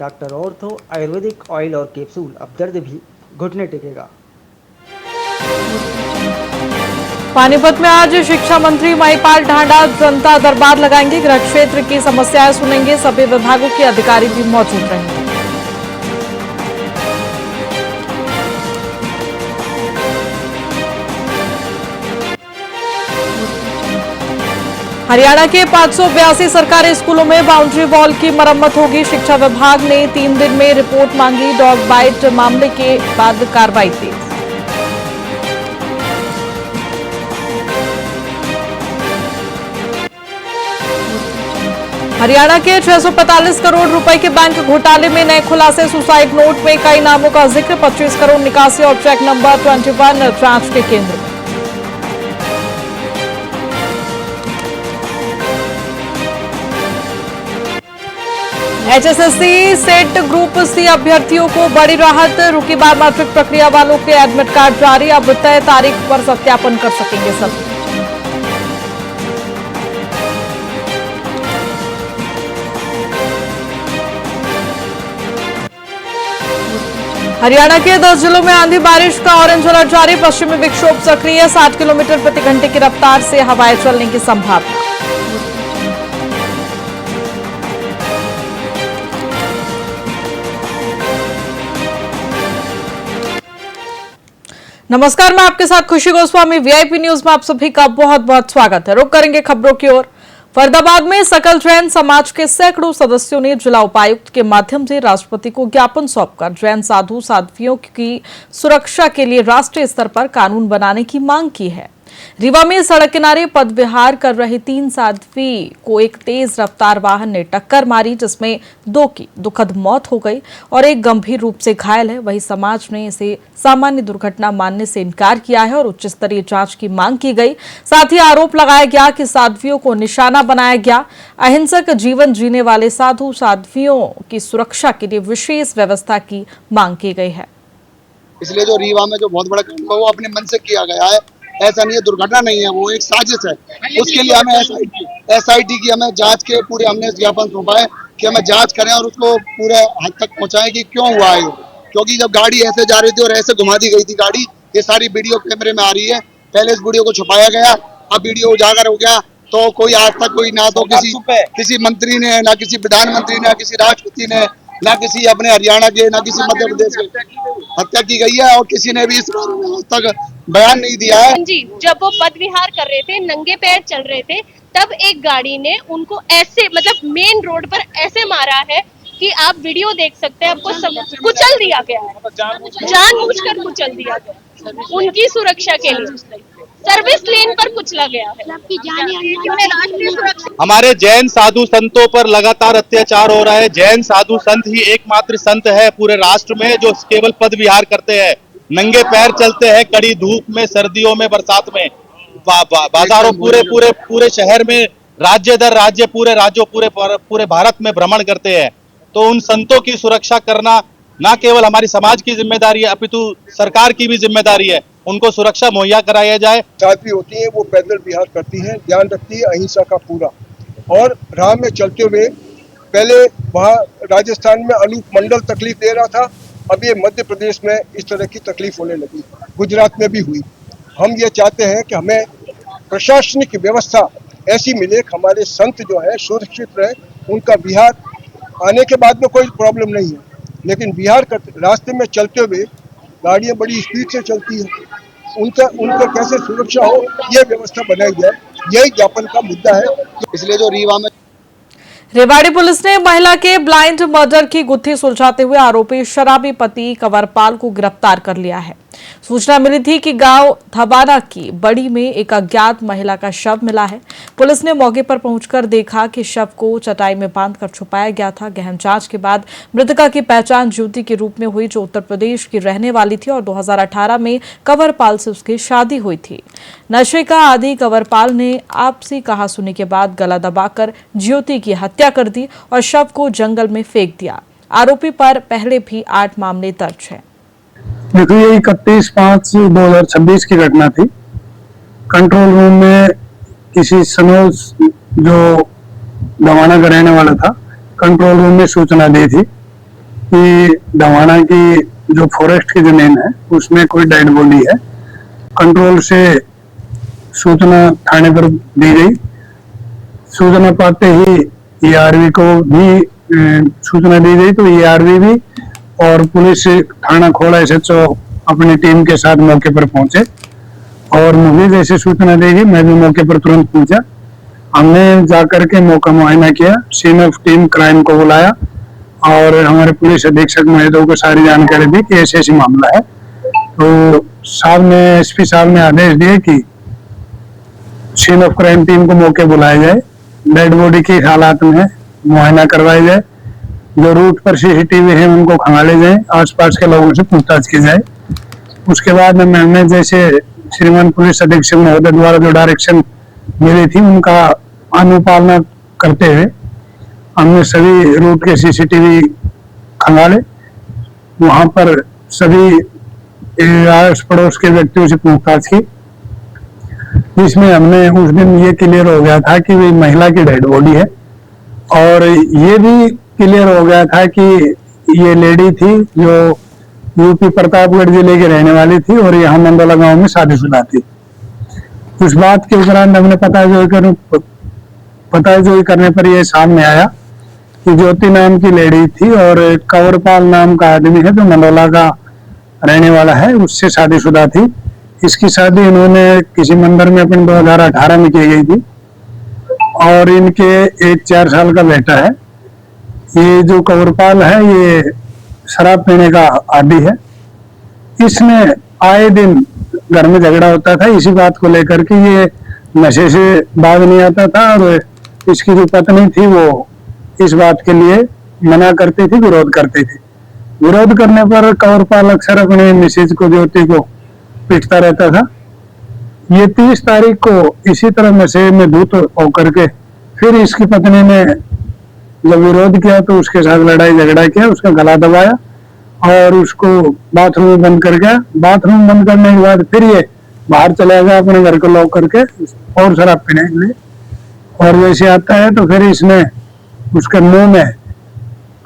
Doctor ortho Ayurvedic oil और capsule, अब दर्द भी घुटने टेकेगा। पानीपत में आज शिक्षा मंत्री महिपाल ढांडा जनता दरबार लगाएंगे। गृह क्षेत्र की समस्याएं सुनेंगे। सभी विभागों के अधिकारी भी मौजूद रहेंगे। हरियाणा के 582 सरकारी स्कूलों में बाउंड्री वॉल की मरम्मत होगी। शिक्षा विभाग ने 3 दिन में रिपोर्ट मांगी। डॉग बाइट मामले के बाद कार्रवाई तेज। हरियाणा के 645 करोड़ रुपए के बैंक घोटाले में नए खुलासे। सुसाइड नोट में कई नामों का जिक्र। 25 करोड़ निकासी और चेक नंबर 21 जांच के केंद्र में। एचएसएससी सेट ग्रुप सी अभ्यर्थियों को बड़ी राहत। रुकी बार मैट्रिक प्रक्रिया वालों के एडमिट कार्ड जारी। अब तय तारीख पर सत्यापन कर सकेंगे सभी। हरियाणा के 10 जिलों में आंधी बारिश का ऑरेंज अलर्ट जारी। पश्चिमी विक्षोभ सक्रिय। 60 किलोमीटर प्रति घंटे की रफ्तार से हवाएं चलने की संभावना। नमस्कार, मैं आपके साथ खुशी गोस्वामी। वीआईपी न्यूज में आप सभी का बहुत बहुत स्वागत है। रुक करेंगे खबरों की ओर। फरीदाबाद में सकल जैन समाज के सैकड़ों सदस्यों ने जिला उपायुक्त के माध्यम से राष्ट्रपति को ज्ञापन सौंपकर जैन साधु साध्वियों की सुरक्षा के लिए राष्ट्रीय स्तर पर कानून बनाने की मांग की है। रीवा में सड़क किनारे पद विहार कर रहे 3 साध्वी को एक तेज रफ्तार वाहन ने टक्कर मारी, जिसमें 2 की दुखद मौत हो गई और एक गंभीर रूप से घायल है। वहीं समाज ने इसे सामान्य दुर्घटना मानने से इनकार किया है और उच्च स्तरीय जांच की मांग की गई। साथ ही आरोप लगाया गया कि साध्वियों को निशाना बनाया गया। अहिंसक जीवन जीने वाले साधु साध्वियों की सुरक्षा के लिए विशेष व्यवस्था की मांग की गई है। इसलिए जो रीवा में जो बहुत बड़ा काम है वो अपने मन से किया गया है। ऐसा नहीं है, दुर्घटना नहीं है, वो एक साजिश है। उसके लिए हमें एसआईटी की हमें जांच के पूरे हमने ज्ञापन सौंपा है कि हमें जांच करें और उसको पूरे हद तक पहुंचाएं कि क्यों हुआ है। क्योंकि जब गाड़ी ऐसे जा रही थी और ऐसे घुमा दी गई थी गाड़ी, ये सारी वीडियो कैमरे में आ रही है। पहले इस वीडियो को छुपाया गया, अब वीडियो उजागर हो गया, तो कोई आज तक कोई ना तो किसी मंत्री ने, ना किसी प्रधानमंत्री ने, ना किसी राष्ट्रपति ने, ना किसी अपने हरियाणा के, ना किसी मध्य प्रदेश के हत्या की गई है और किसी ने भी इस बारे में आज तक बयान नहीं दिया है। जी, जब वो पद विहार कर रहे थे, नंगे पैर चल रहे थे, तब एक गाड़ी ने उनको ऐसे मतलब मेन रोड पर ऐसे मारा है कि आप वीडियो देख सकते हैं। आपको कुचल दिया गया है, जानबूझकर कुचल दिया गया उनकी सुरक्षा के लिए। सर्विस लेन पर कुचला गया है। हमारे जैन साधु संतों पर लगातार अत्याचार हो रहा है। जैन साधु संत ही एकमात्र संत है पूरे राष्ट्र में जो केवल पद विहार करते हैं, नंगे पैर चलते हैं, कड़ी धूप में, सर्दियों में, बरसात में, बाजारों पूरे शहर में, राज्य दर राज्य, पूरे राज्यों, पूरे भारत में भ्रमण करते हैं। तो उन संतों की सुरक्षा करना न केवल हमारी समाज की जिम्मेदारी है, अपितु सरकार की भी जिम्मेदारी है। उनको सुरक्षा मुहैया कराया जाए। साध्वी होती है वो पैदल विहार करती हैं, ध्यान रखती है अहिंसा का पूरा, और राह में चलते हुए पहले वहाँ राजस्थान में अनूप मंडल तकलीफ दे रहा था, अब ये मध्य प्रदेश में इस तरह की तकलीफ होने लगी, गुजरात में भी हुई। हम ये चाहते हैं कि हमें प्रशासनिक व्यवस्था ऐसी मिले कि हमारे संत जो है सुरक्षित रहे। उनका विहार आने के बाद में कोई प्रॉब्लम नहीं है, लेकिन विहार करते रास्ते में चलते हुए गाड़ियां बड़ी स्पीड से चलती है, उनका कैसे सुरक्षा हो ये व्यवस्था बनाई जाए, यही ज्ञापन का मुद्दा है। इसलिए जो रीवा में रेवाड़ी पुलिस ने महिला के ब्लाइंड मर्डर की गुत्थी सुलझाते हुए आरोपी शराबी पति कंवरपाल को गिरफ्तार कर लिया है। सूचना मिली थी कि गांव थबाना की बड़ी में एक अज्ञात महिला का शव मिला है। पुलिस ने मौके पर पहुंचकर देखा कि शव को चटाई में बांधकर छुपाया गया था। गहन जांच के बाद मृतका की पहचान ज्योति के रूप में हुई, जो उत्तर प्रदेश की रहने वाली थी और 2018 में कंवरपाल से उसकी शादी हुई थी। नशे का आदी कंवरपाल ने आपसी कहासुनी के बाद गला दबाकर ज्योति की हत्या कर दी और शव को जंगल में फेंक दिया। आरोपी पर पहले भी 8 मामले दर्ज हैं। देखो, ये 31/5/2026 की घटना थी। कंट्रोल रूम में किसी सनोज जो दवाना का रहने वाला था, कंट्रोल रूम में सूचना दी थी कि दवाना की जो फॉरेस्ट की जमीन है उसमें कोई डेड बॉडी है। कंट्रोल से सूचना थाने पर दी गई। सूचना पाते ही ईआरवी को भी सूचना दी गई, तो ईआरवी भी और पुलिस थाना खोड़ा एसएचओ अपनी टीम के साथ मौके पर पहुंचे और मुझे जैसे सूचना दी गई मैं भी मौके पर तुरंत पहुंचा। हमने जाकर के मौका मुआयना किया, सीन ऑफ टीम क्राइम को बुलाया और हमारे पुलिस अधीक्षक महोदय को सारी जानकारी दी कि ऐसे ऐसी मामला है। तो साहब ने एसपी साहब ने आदेश दिए कि सीन ऑफ क्राइम टीम को मौके बुलाया जाए, डेड बॉडी की हालात में मुआयना करवाया जाए, जो रूट पर सीसीटीवी है उनको खंगाले जाए, आसपास के लोगों से पूछताछ की जाए। उसके बाद मैंने जैसे श्रीमान पुलिस अधीक्षक महोदय द्वारा जो डायरेक्शन मिली थी उनका अनुपालना करते हुए हमने सभी रूट के सीसीटीवी खंगाले, वहां पर सभी आस पड़ोस के व्यक्तियों से पूछताछ की। इसमें हमने उस दिन ये क्लियर हो गया था कि वे महिला की डेड बॉडी है और ये भी क्लियर हो गया था कि ये लेडी थी जो यूपी प्रतापगढ़ जिले की रहने वाली थी और यहाँ मंडोला गांव में शादीशुदा थी। उस बात के उपरांत हमने पताजोई करने पर यह सामने आया कि ज्योति नाम की लेडी थी और कंवरपाल नाम का आदमी है जो मंडोला का रहने वाला है, उससे शादीशुदा थी। इसकी शादी इन्होंने किसी मंदिर में अपने 2018 में की गई थी और इनके एक 4 साल का बेटा है। ये जो कंवरपाल है ये शराब पीने का आदी है। इसने आए दिन घर में झगड़ा होता था इसी बात को लेकर के, ये नशे से बाज नहीं आता था और इसकी जो पत्नी थी वो इस बात के लिए मना करती थी, विरोध करती थी। विरोध करने पर कंवरपाल अक्सर अपने मिसेज को ज्योति को पीटता रहता था। ये 30 तारीख को इसी तरह नशे में धुत होकर के फिर इसकी पत्नी ने जब विरोध किया तो उसके साथ लड़ाई झगड़ा किया, उसका गला दबाया और उसको बाथरूम में बंद कर गया। बाथरूम बंद करने के बाद फिर ये बाहर चला गया अपने घर को लॉक करके और शराब पीने के लिए, और वैसे आता है तो फिर इसने उसके मुंह में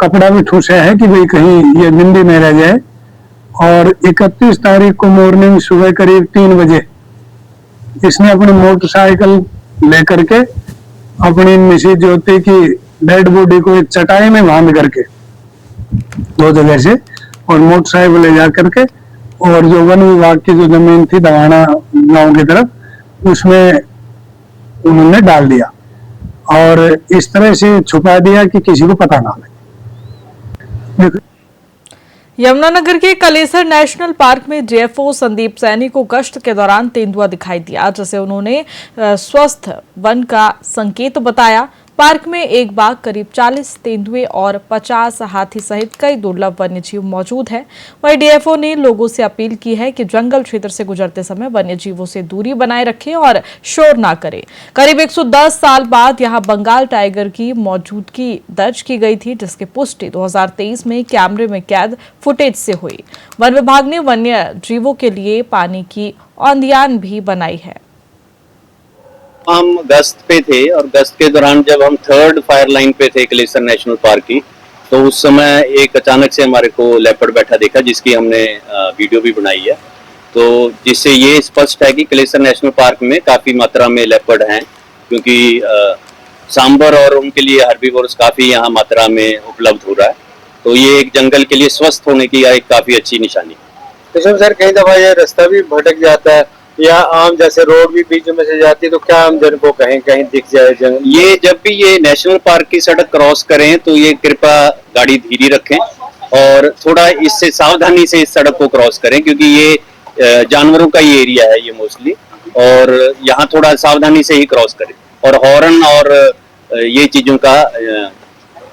कपड़ा भी ठूसा है कि भाई कहीं ये जिंदी नहीं रह जाए। और 31 तारीख को मॉर्निंग सुबह करीब 3 बजे इसने अपनी मोटरसाइकिल लेकर के अपनी मिसेज ज्योति की डेड बॉडी को एक चटाई में बांध करके 2 जगह से और मोटरसाइकिल ले जा करके और जो वन विभाग की जो जमीन थी दवाना गांव की तरफ उसमें उन्होंने डाल दिया और इस तरह से छुपा दिया कि किसी को पता ना लगे। यमुनानगर के कलेसर नेशनल पार्क में डीएफओ संदीप सैनी को गश्त के दौरान तेंदुआ दिखाई दिया, जिसे उन्होंने स्वस्थ वन का संकेत बताया। पार्क में एक बाघ, करीब 40 तेंदुए और 50 हाथी सहित कई दुर्लभ वन्यजीव मौजूद हैं। वहीं डीएफओ ने लोगों से अपील की है कि जंगल क्षेत्र से गुजरते समय वन्यजीवों से दूरी बनाए रखें और शोर ना करें। करीब 110 साल बाद यहां बंगाल टाइगर की मौजूदगी दर्ज की गई थी, जिसकी पुष्टि 2023 में कैमरे में कैद फुटेज से हुई। वन विभाग ने वन्य जीवों के लिए पानी की औंधियान भी बनाई है। हम गश्त पे थे और गश्त के दौरान जब हम 3rd फायर लाइन पे थे कलेसर नेशनल पार्क की, तो उस समय एक अचानक से हमारे को लेपर्ड बैठा देखा, जिसकी हमने वीडियो भी बनाई है। तो जिससे ये स्पष्ट है कि कलेसर नेशनल पार्क में काफ़ी मात्रा में लेपर्ड हैं, क्योंकि सांबर और उनके लिए हर्बीवोर्स काफ़ी यहाँ मात्रा में उपलब्ध हो रहा है। तो ये एक जंगल के लिए स्वस्थ होने की एक काफ़ी अच्छी निशानी। तो सर कई दफ़ा ये रास्ता भी भटक जाता है या आम जैसे रोड भी बीच में से जाती है, तो क्या आम जन को कहीं कहीं दिख जाए जंगल? ये जब भी ये नेशनल पार्क की सड़क क्रॉस करें तो ये कृपया गाड़ी धीरे रखें और थोड़ा इससे सावधानी से इस सड़क को क्रॉस करें, क्योंकि ये जानवरों का ही एरिया है ये मोस्टली, और यहाँ थोड़ा सावधानी से ही क्रॉस करें और हॉर्न और ये चीजों का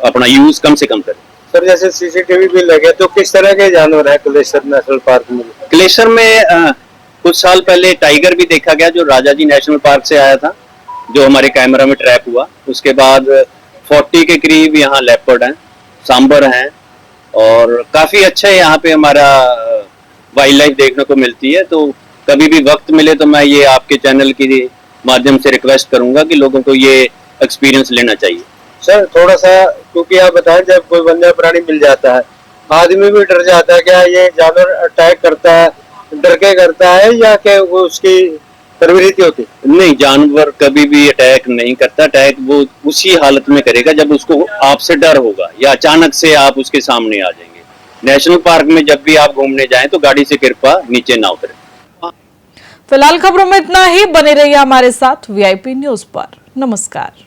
अपना यूज कम से कम करें। सर जैसे सीसीटीवी भी लगे, तो किस तरह के जानवर है कलेसर नेशनल पार्क में? कलेसर में कुछ साल पहले टाइगर भी देखा गया जो राजाजी नेशनल पार्क से आया था, जो हमारे कैमरा में ट्रैप हुआ। उसके बाद 40 के करीब यहाँ लेपर्ड हैं, सांबर हैं और काफी अच्छा यहाँ पे हमारा वाइल्ड लाइफ देखने को मिलती है। तो कभी भी वक्त मिले तो मैं ये आपके चैनल के माध्यम से रिक्वेस्ट करूंगा कि लोगों को ये एक्सपीरियंस लेना चाहिए। सर थोड़ा सा, क्योंकि आप बताएं जब कोई वन्य प्राणी मिल जाता है आदमी भी डर जाता है। क्या ये जानवर अटैक करता है, डर के करता है या क्या वो उसकी प्रवृत्ति होती? नहीं, जानवर कभी भी अटैक नहीं करता। अटैक वो उसी हालत में करेगा जब उसको आपसे डर होगा या अचानक से आप उसके सामने आ जाएंगे। नेशनल पार्क में जब भी आप घूमने जाएं तो गाड़ी से कृपया नीचे ना उतरें। फिलहाल खबरों में इतना ही। बने रहिए हमारे साथ वीआईपी न्यूज पर। नमस्कार।